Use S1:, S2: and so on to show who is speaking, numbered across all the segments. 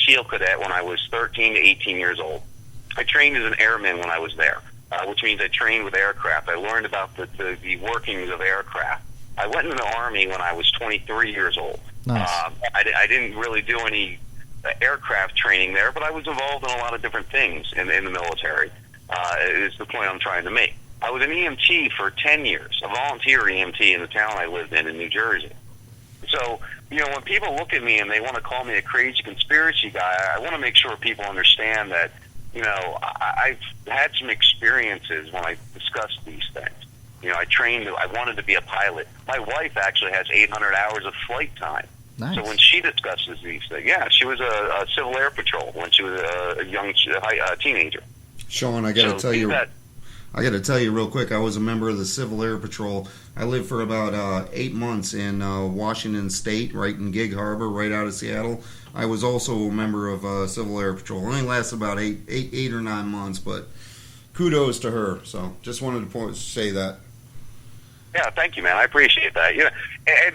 S1: SEAL cadet when I was 13 to 18 years old. I trained as an airman when I was there, which means I trained with aircraft. I learned about the workings of aircraft. I went into the Army when I was 23 years old.
S2: Nice.
S1: I didn't really do any aircraft training there, but I was involved in a lot of different things in the military, is the point I'm trying to make. I was an EMT for 10 years, a volunteer EMT in the town I lived in New Jersey. So, when people look at me and they want to call me a crazy conspiracy guy, I want to make sure people understand that, I've had some experiences when I discuss these things. I wanted to be a pilot. My wife actually has 800 hours of flight time.
S2: Nice.
S1: So when she discusses these things, she was a Civil Air Patrol when she was a young teenager.
S3: Sean, I got to tell you real quick, I was a member of the Civil Air Patrol. I lived for about 8 months in Washington State, right in Gig Harbor, right out of Seattle. I was also a member of Civil Air Patrol. It only lasted about eight or 9 months, but kudos to her. So just wanted to say that.
S1: Yeah, thank you, man. I appreciate that.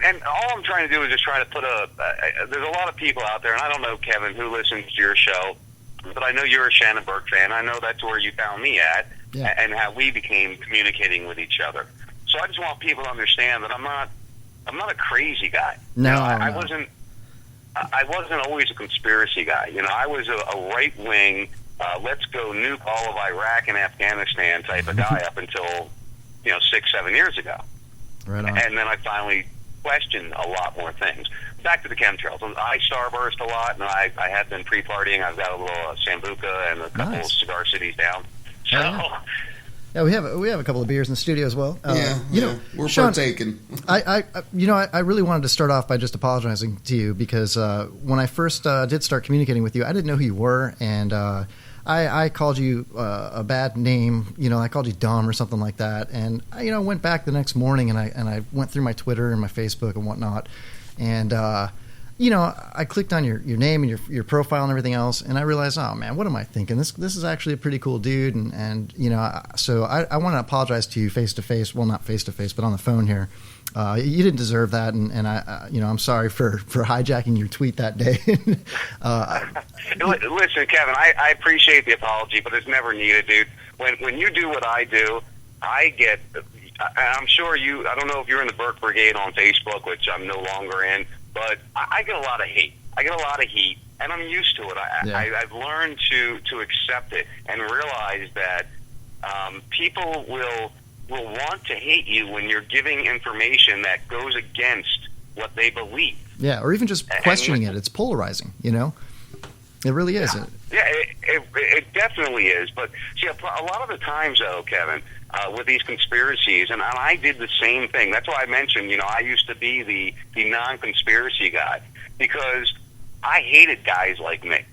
S1: And all I'm trying to do is just try to put there's a lot of people out there, and I don't know, Kevin, who listens to your show, but I know you're a Shannon Burke fan. I know that's where you found me at, and how we became communicating with each other. So I just want people to understand that I'm not a crazy guy.
S2: No,
S1: I wasn't always a conspiracy guy. I was a right-wing, let's go nuke all of Iraq and Afghanistan type of guy up until 6-7 years ago.
S2: Right on.
S1: And then I finally questioned a lot more things. Back to the chemtrails. I starburst a lot, and I have been pre-partying. I've got a little Sambuca and a couple of cigar cities down. So,
S2: yeah, we have a couple of beers in the studio as well.
S3: We're
S2: Sean,
S3: partaking.
S2: I really wanted to start off by just apologizing to you because when I first did start communicating with you, I didn't know who you were, and I called you a bad name. I called you dumb or something like that. And I went back the next morning and I went through my Twitter and my Facebook and whatnot. And I clicked on your name and your profile and everything else, and I realized, oh man, what am I thinking? This is actually a pretty cool dude. And so I want to apologize to you face to face. Well, not face to face, but on the phone here. You didn't deserve that, and I'm sorry for hijacking your tweet that day.
S1: Listen, Kevin, I appreciate the apology, but it's never needed, dude. When you do what I do, I'm sure I don't know if you're in the Burke Brigade on Facebook, which I'm no longer in, but I get a lot of hate. I get a lot of heat, and I'm used to it. I've learned to accept it and realize that people will want to hate you when you're giving information that goes against what they believe.
S2: Yeah, or even just questioning it. It's polarizing, It really is.
S1: Yeah, it definitely is. But see, a lot of the times, though, Kevin, with these conspiracies, and I did the same thing. That's why I mentioned, I used to be the non-conspiracy guy because I hated guys like me.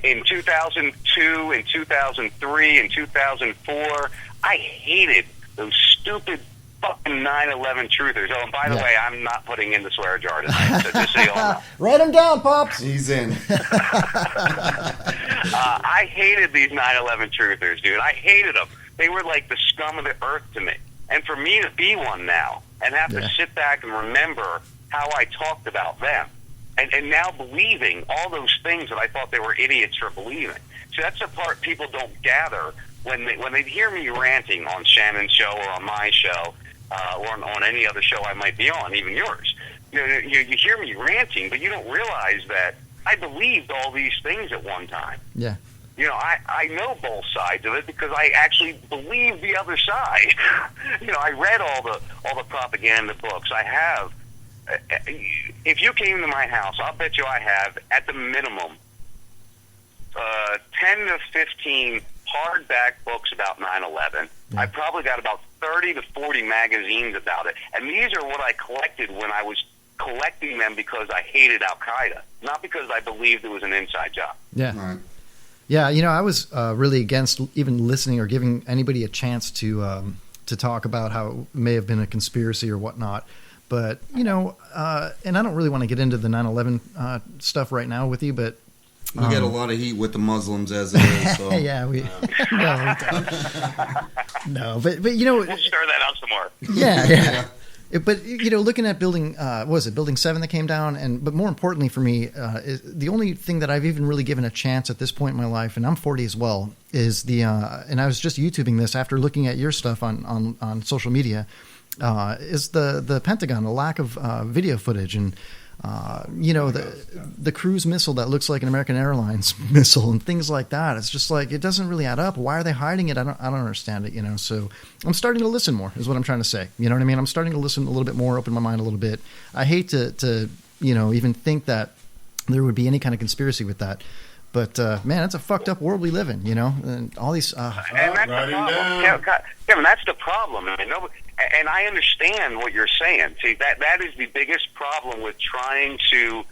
S1: In 2002, in 2003, in 2004, I hated those stupid fucking 9/11 truthers. Oh, and by the way, I'm not putting in the swear jar tonight, so just so you all know.
S2: Write them down, Pops.
S3: He's in.
S1: I hated these 9/11 truthers, dude. I hated them. They were like the scum of the earth to me. And for me to be one now and have to sit back and remember how I talked about them, and now believing all those things that I thought they were idiots for believing. So that's the part people don't gather when they hear me ranting on Shannon's show or on my show or on any other show I might be on, even yours. You hear me ranting, but you don't realize that I believed all these things at one time.
S2: Yeah.
S1: I know both sides of it because I actually believe the other side. I read all the propaganda books. I have. If you came to my house, I'll bet you I have, at the minimum, 10 to 15 hardback books about 9/11. Yeah. I probably got about 30 to 40 magazines about it. And these are what I collected when I was collecting them because I hated Al-Qaeda, not because I believed it was an inside job.
S2: Yeah.
S3: Right.
S2: Yeah, I was really against even listening or giving anybody a chance to talk about how it may have been a conspiracy or whatnot. But, and I don't really want to get into the 9/11 stuff right now with you, but...
S3: We get a lot of heat with the Muslims as it is. So.
S2: Yeah, we don't. No, but
S1: we'll stir that out some more.
S2: Yeah. But looking at building, what was it, Building 7 that came down, but more importantly for me, is the only thing that I've even really given a chance at this point in my life, and I'm 40 as well, is and I was just YouTubing this after looking at your stuff on social media, is the Pentagon, the lack of video footage, and the cruise missile that looks like an American Airlines missile and things like that. It's just like, it doesn't really add up. Why are they hiding it? I don't understand it, so I'm starting to listen more is what I'm trying to say. You know what I mean? I'm starting to listen a little bit more, open my mind a little bit. I hate to even think that there would be any kind of conspiracy with that. But, man, it's a fucked up world we live in, and all these...
S1: and that's the problem. Kevin, that's the problem. I mean, and I understand what you're saying. See, that is the biggest problem with trying to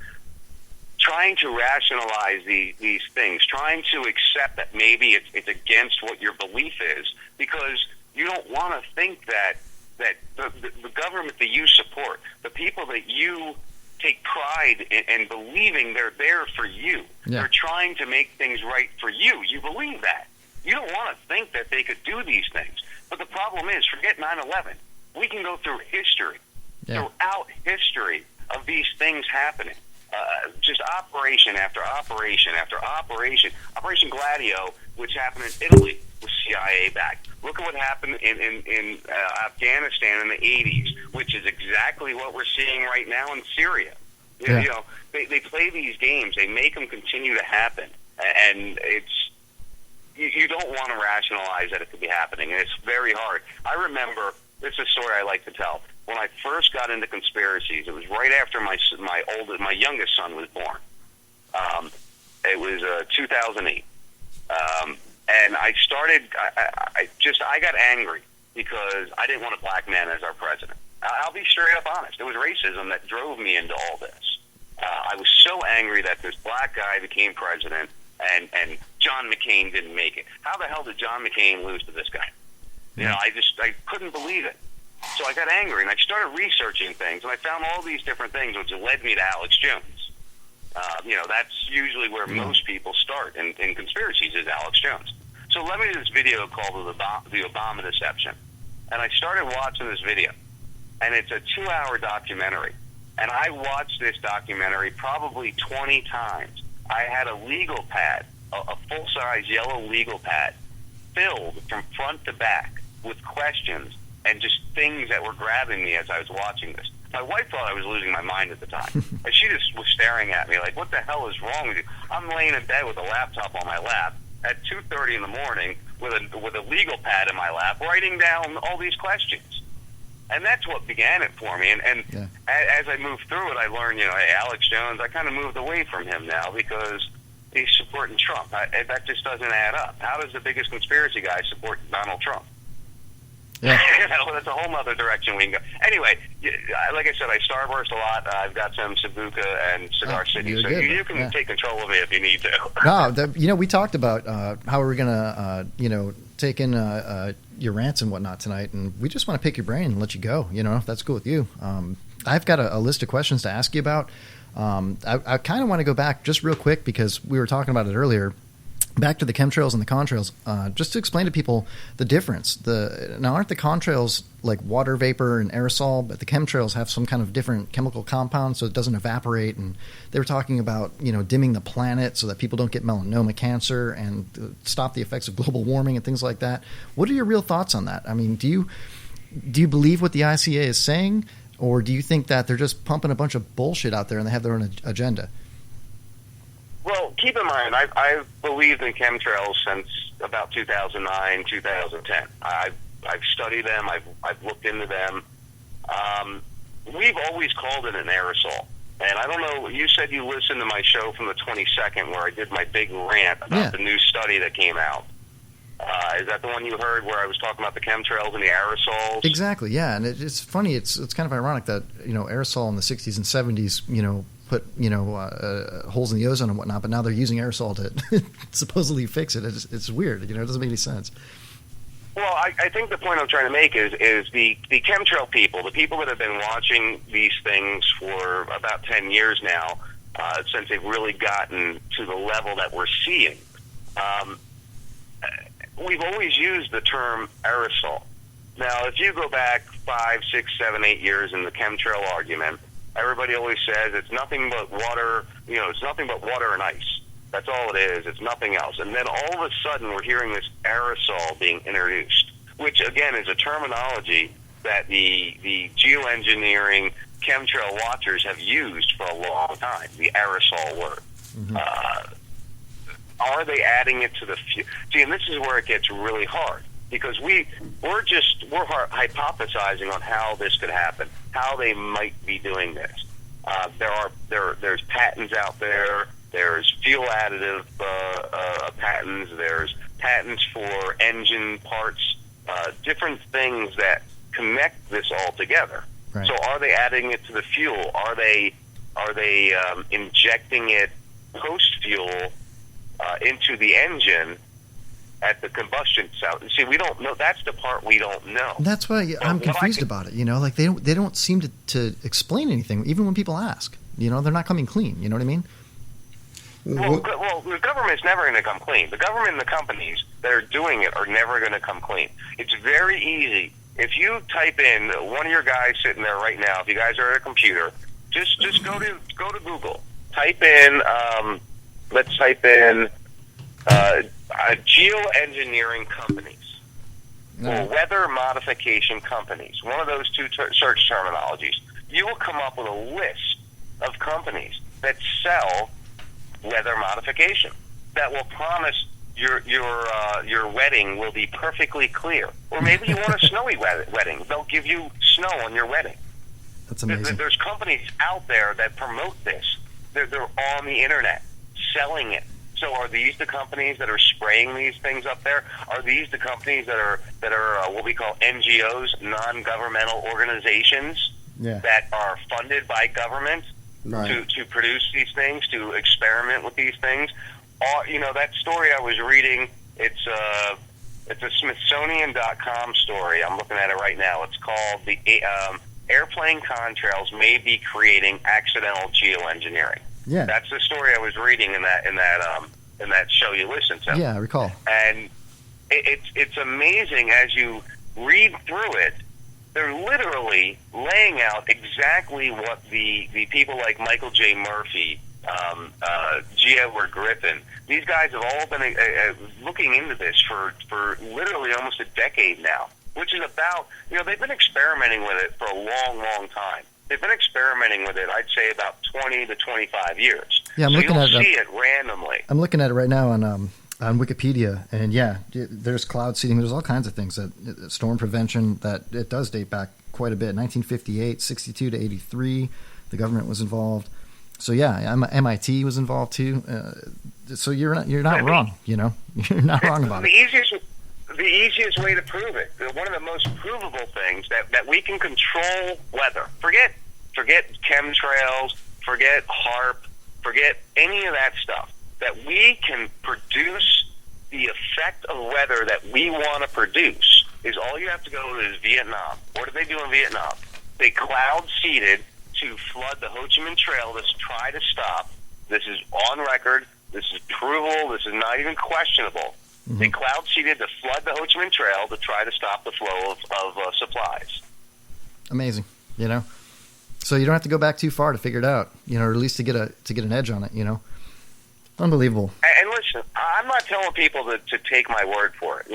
S1: rationalize these things, trying to accept that maybe it's against what your belief is, because you don't want to think that the government that you support, the people that you take pride in believing they're there for you. Yeah. They're trying to make things right for you. You believe that. You don't want to think that they could do these things. But the problem is, forget 9/11. We can go through history, throughout history of these things happening. Just operation after operation after operation. Operation Gladio, which happened in Italy, was CIA backed. Look at what happened in Afghanistan in the 80s, which is exactly what we're seeing right now in Syria. Yeah. They play these games. They make them continue to happen. And it's you don't want to rationalize that it could be happening, and it's very hard. I remember, this is a story I like to tell. When I first got into conspiracies, it was right after my youngest son was born. It was 2008. And I started, I got angry because I didn't want a black man as our president. I'll be straight up honest. It was racism that drove me into all this. I was so angry that this black guy became president and John McCain didn't make it. How the hell did John McCain lose to this guy? I couldn't believe it. So I got angry and I started researching things, and I found all these different things, which led me to Alex Jones. That's usually where most people start in conspiracies, is Alex Jones. So led me to this video called the Obama Deception. And I started watching this video. And it's a 2-hour documentary. And I watched this documentary probably 20 times. I had a legal pad, a full-size yellow legal pad, filled from front to back with questions and just things that were grabbing me as I was watching this. My wife thought I was losing my mind at the time. And she just was staring at me like, what the hell is wrong with you? I'm laying in bed with a laptop on my lap at 2:30 in the morning with a legal pad in my lap, writing down all these questions. And that's what began it for me. And as I moved through it, I learned, hey, Alex Jones, I kind of moved away from him now because he's supporting Trump. That just doesn't add up. How does the biggest conspiracy guy support Donald Trump? Yeah. That's a whole other direction we can go. Anyway, like I said, I starburst a lot. I've got some Sabuca and Cigar City, so you can take control of it if you need to.
S2: No, we talked about how we're going to, take in your rants and whatnot tonight, and we just want to pick your brain and let you go, if that's cool with you. I've got a list of questions to ask you about. I kind of want to go back just real quick because we were talking about it earlier. Back to the chemtrails and the contrails, just to explain to people the difference. Now, aren't the contrails like water vapor and aerosol, but the chemtrails have some kind of different chemical compound so it doesn't evaporate? And they were talking about, dimming the planet so that people don't get melanoma cancer and stop the effects of global warming and things like that. What are your real thoughts on that? I mean, do you believe what the ICA is saying, or do you think that they're just pumping a bunch of bullshit out there and they have their own agenda?
S1: Well, keep in mind, I've believed in chemtrails since about 2009, 2010. I've studied them. I've looked into them. We've always called it an aerosol. And I don't know, you said you listened to my show from the 22nd where I did my big rant about the new study that came out. Is that the one you heard where I was talking about the chemtrails and the aerosols?
S2: Exactly, yeah. And it's funny, it's kind of ironic that, aerosol in the 60s and 70s, put holes in the ozone and whatnot, but now they're using aerosol to supposedly fix it. It's weird. It doesn't make any sense.
S1: Well, I think the point I'm trying to make is the chemtrail people, the people that have been watching these things for about 10 years now, since they've really gotten to the level that we're seeing. We've always used the term aerosol. Now, if you go back 5, 6, 7, 8 years in the chemtrail argument, everybody always says it's nothing but water. It's nothing but water and ice. That's all it is. It's nothing else. And then all of a sudden, we're hearing this aerosol being introduced, which again is a terminology that the geoengineering chemtrail watchers have used for a long time. The aerosol word. Mm-hmm. Are they adding it to the fuel? See, and this is where it gets really hard, because we're hypothesizing on how this could happen, how they might be doing this. There's patents out there. There's fuel additive patents. There's patents for engine parts, different things that connect this all together. Right. So, are they adding it to the fuel? Are they injecting it post fuel into the engine at the combustion cell? See, we don't know. That's the part we don't know.
S2: That's why I'm confused about it. Like they don't seem to explain anything, even when people ask. They're not coming clean. You know what I mean?
S1: Well, the government's never going to come clean. The government and the companies that are doing it are never going to come clean. It's very easy. If you type in, one of your guys sitting there right now, if you guys are at a computer, just go to Google. Type in, let's type in geoengineering companies or weather modification companies. One of those two search terminologies. You will come up with a list of companies that sell weather modification that will promise your wedding will be perfectly clear, or maybe you want a snowy wedding. They'll give you snow on your wedding.
S2: That's amazing.
S1: There's companies out there that promote this. They're on the internet selling it. So are these the companies that are spraying these things up there? Are these the companies that are what we call NGOs, non-governmental organizations that are funded by government? Right. To produce these things, to experiment with these things? That story I was reading, it's a Smithsonian.com story. I'm looking at it right now. It's called the Airplane Contrails May Be Creating Accidental Geoengineering.
S2: Yeah,
S1: that's the story I was reading in that show you listen to.
S2: Yeah, I recall.
S1: And it's amazing as you read through it. They're literally laying out exactly what the people like Michael J. Murphy, G. Edward Griffin, these guys have all been looking into this for literally almost a decade now, which is about, they've been experimenting with it for a long, long time. They've been experimenting with it, I'd say, about 20 to 25 years.
S2: Yeah,
S1: you don't see it randomly.
S2: I'm looking at it right now on Wikipedia, and there's cloud seeding. There's all kinds of things that storm prevention that it does date back quite a bit. 1958, 62 to 83, the government was involved. So MIT was involved too. So you're not wrong. You're not wrong about it.
S1: The easiest way to prove it, one of the most provable things that we can control weather. Forget chemtrails, forget HARP, forget any of that stuff. That we can produce the effect of weather that we want to produce is all you have to go to is Vietnam. What did they do in Vietnam? They cloud seeded to flood the Ho Chi Minh Trail to try to stop. This is on record. This is provable. This is not even questionable. Mm-hmm. They cloud seeded to flood the Ho Chi Minh Trail to try to stop the flow of supplies.
S2: Amazing, So you don't have to go back too far to figure it out, or at least to get an edge on it, Unbelievable.
S1: And listen, I'm not telling people to take my word for it.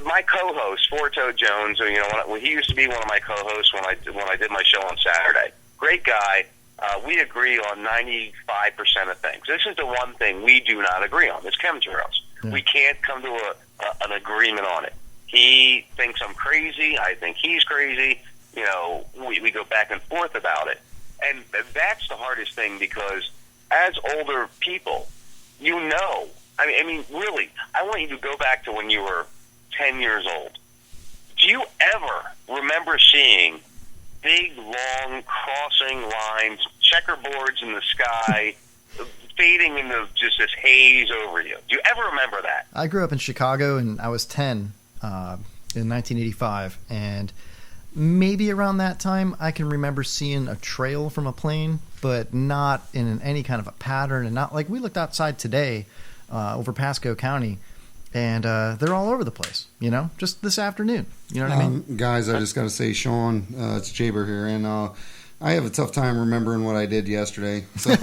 S1: My co-host Forto Jones, he used to be one of my co-hosts when I did my show on Saturday. Great guy. We agree on 95% of things. This is the one thing we do not agree on. It's chemtrails. Yeah. We can't come to an agreement on it. He thinks I'm crazy. I think he's crazy. We go back and forth about it. And that's the hardest thing, because as older people, I mean, really, I want you to go back to when you were 10 years old. Do you ever remember seeing big, long, crossing lines, checkerboards in the sky, fading into just this haze over you? Do you ever remember that?
S2: I grew up in Chicago, and I was 10 in 1985, and maybe around that time I can remember seeing a trail from a plane, but not in any kind of a pattern, and not like we looked outside today over Pasco County, and they're all over the place. Just this afternoon. You know what I mean?
S3: Guys, I just got to say, Sean, it's Jaber here, and I have a tough time remembering what I did yesterday. So